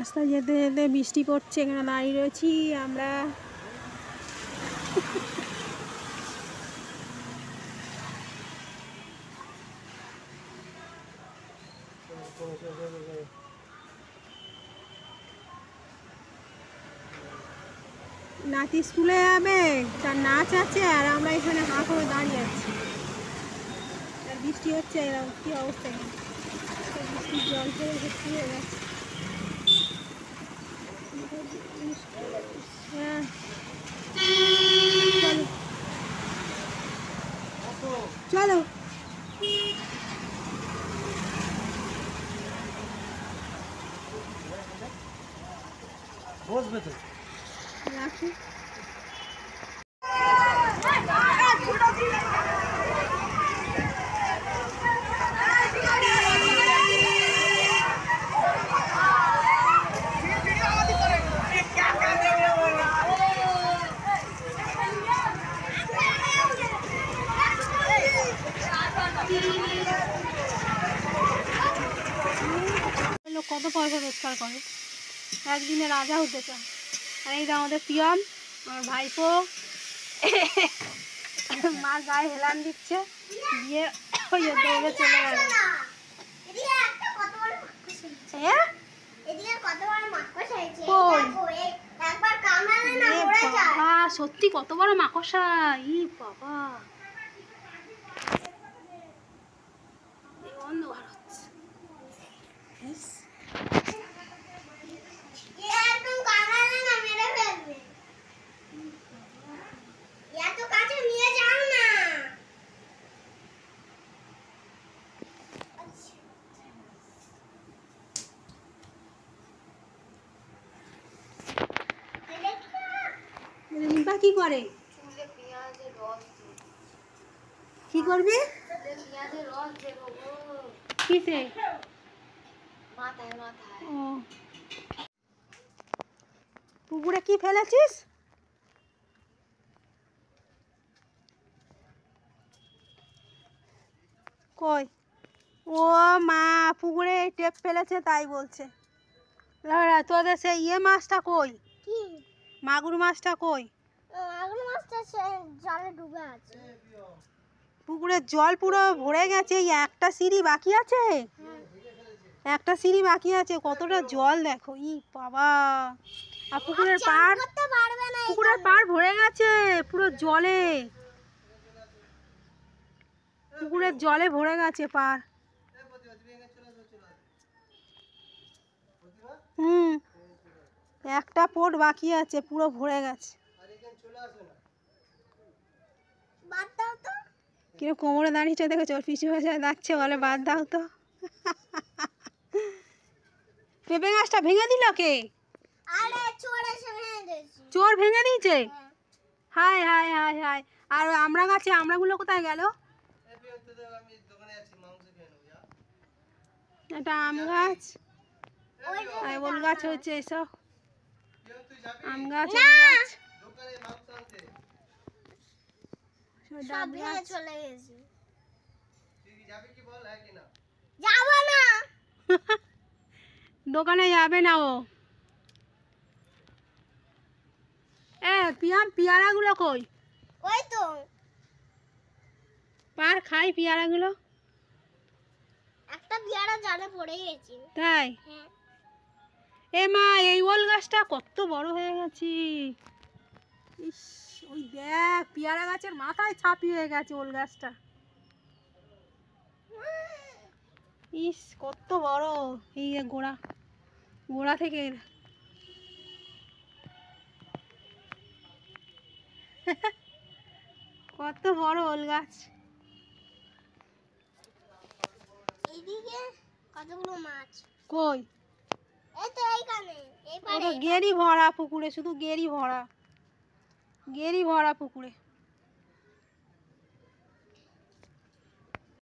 রাস্তায় যেতে যেতে বৃষ্টি পড়ছে, এখানে দাঁড়িয়ে রয়েছি আমরা। নাতি স্কুলে যাবে, তার নাচ আছে, আর আমরা এখানে হাঁ করে দাঁড়িয়ে আছি। আর বৃষ্টি হচ্ছে, এরকম কি অবস্থা, বৃষ্টির জল পড়ে ভর্তি হয়ে গেছে। হ্যাঁ চলো বসবে তো, রাখি। লোক কত পয়সা রোজগার করে, একদিনে রাজা হতে চায়। আর এই আমাদের পিয়ন, আমার ভাইপো, মার গায়ে হেলান দিচ্ছে, দিয়ে দৌড়ে চলে গেল। সত্যি কত বড় মাকড়সা, ই বাবা, অন্ধকার হচ্ছে। নিপা কি করে, কি করবি, কিসে, পুকুরে কি ফেলেছিস, কই, ও মা পুকুরে টেপ ফেলেছে তাই বলছে। তোদের সেই ইয়ে মাছটা কই, মাগুর মাছটা কই, জলে ডুবে আছে, পুকুরের জল পুরো ভরে গেছে, একটা সিঁড়ি বাকি আছে, একটা সিঁড়ি বাকি আছে, কতটা জল দেখো, ই বাবা। আর পুকুরের পাড় ভরে গেছে পুরো জলে, পুকুরের জলে ভরে গেছে পাড়। একটা পোট বাকি আছে, পুরো ভরে গেছে। কিরকম কোমরে দাঁড়িয়েছে দেখেছো, ওর পিছু হয়ে যাচ্ছে, বলে বাদ দাও তো। পেঁপে গাছটা ভেঙে দিল কে, চোর ভেঙে দিয়েছে, হায় হায় হায় হায়। আর আমড়া গাছে আমড়াগুলো কোথায় গেল, এটা আম গাছ, ওল গাছ হচ্ছে, এসব আম গাছ, দোকানে যাবে না ও। পেয়ারা গুলো কই, ওই তো পার খাই পেয়ারা গুলো, একটা পেয়ারা জালে পড়ে গেছে, তাই? এ মা, এই ওল গাছটা কত বড় হয়ে গেছে, ইস, ওই দেখ পেয়ারা গাছের মাথায় ছাপিয়ে গেছে ওল গাছটা, ইস কত বড়, এই গোড়া থেকে কত বড় ওল গাছ। এইদিকে কতগুলো মাছ, কই, এই তো এইখানে, এই পারে গেরি ভরা পুকুরে, শুধু গেরি ভরা পুকুরে।